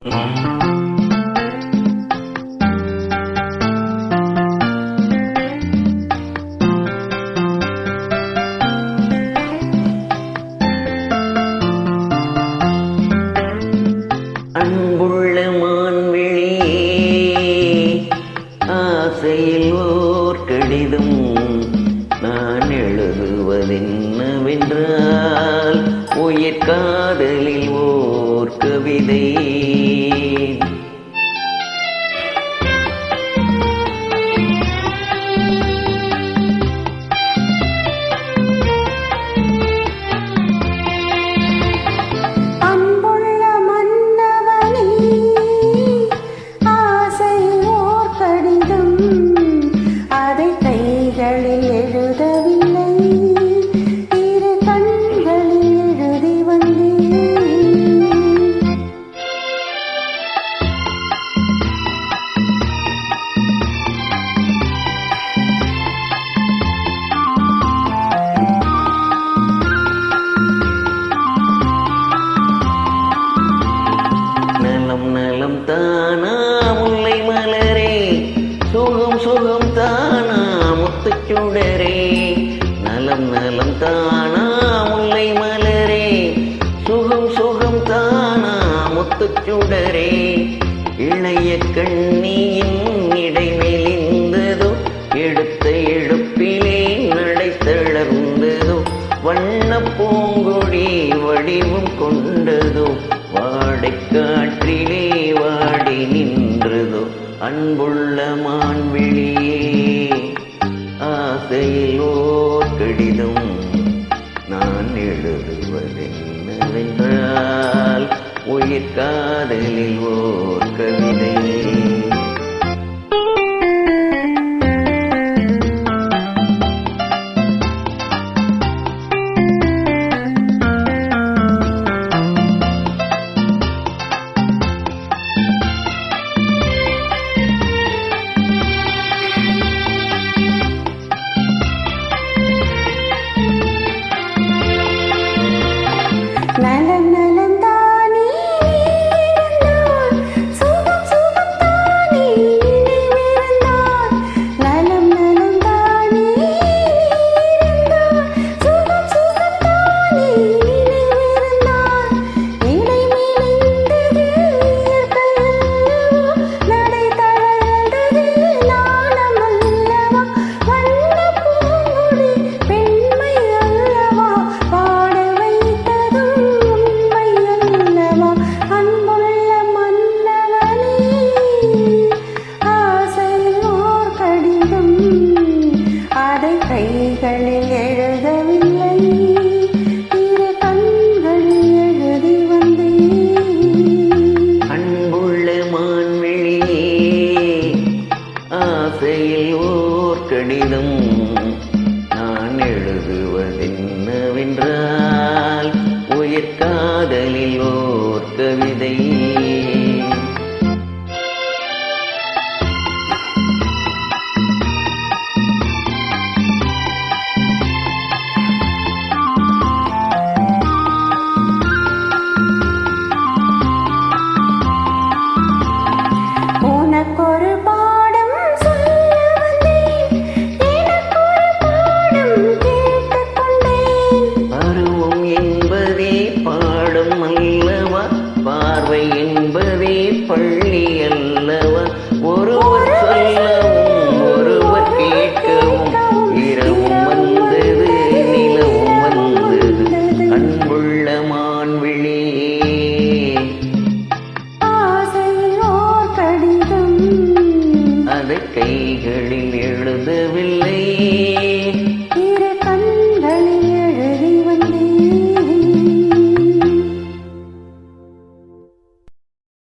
அன்புள்ள மான்விழியே, ஆசையில் ஓர் கடிதம் நான் எழுதுவதென்னவென்றால் உயிர் காதலில் ஓர் கவிதை. நலம் தானா முல்லை மலரே, சுகம் சுகம் தானா முத்துச்சுடரே. நலம் நலம் தானா முல்லை மலரே, சுகம் சுகம் தானா முத்துச்சுடரே. இளைய கண்ணியின் இடை மெலிந்ததோ, எடுத்த எடுப்பிலே நடை தளர்ந்ததோ. வண்ண பூங்கொடி வடிவம் கொண்டதோ, வாடை காற்றிலே வாடி நின்றதோ. அன்புள்ள மான்விழியே, ஆசையில் ஓர் கடிதம் நான் எழுதுவதென்னவென்றால் உயிர் காதலில் ஓர் கவிதை. நலம் நலம் தானே இருந்தால், சுகம் சுகம் தானே நினைவிருந்தால். நலம் நலம் தானே இருந்தால், சுகம் சுகம் தானே நினைவிருந்தால். இடை மெலிந்தது இயற்கையல்லவா, நடை தளர்ந்தது நாணம் அல்லவா. வண்ண பூங்கொடி பெண்மை அல்லவா, பாட கைகளில் எழுதவில்லை, இரு கண்களில் எழுதி வந்தேன். அன்புள்ள மான்விழியே, ஆசையில் ஓர் கடிதம் நான் எழுதுவதென்னவென்றால் உயிர் காதலில் ஓர் கவிதை. உனக்கொரு பாடம் சொல்ல வந்தேன், எனக்கொரு பாடம் கேட்டுக்கொண்டேன். பருவம் என்பதே பாடம் அல்லவா, பார்வை என்பதே பள்ளி அல்லவா. ஒருவர் சொல்லவும் ஒருவர் கேட்கவும், இரவும் வந்தது நிலவும் வந்தது. அன்புள்ள மான்விழியே, ஆசையில் ஓர் கடிதம் அதை கைகளில் எழுதவில்லை.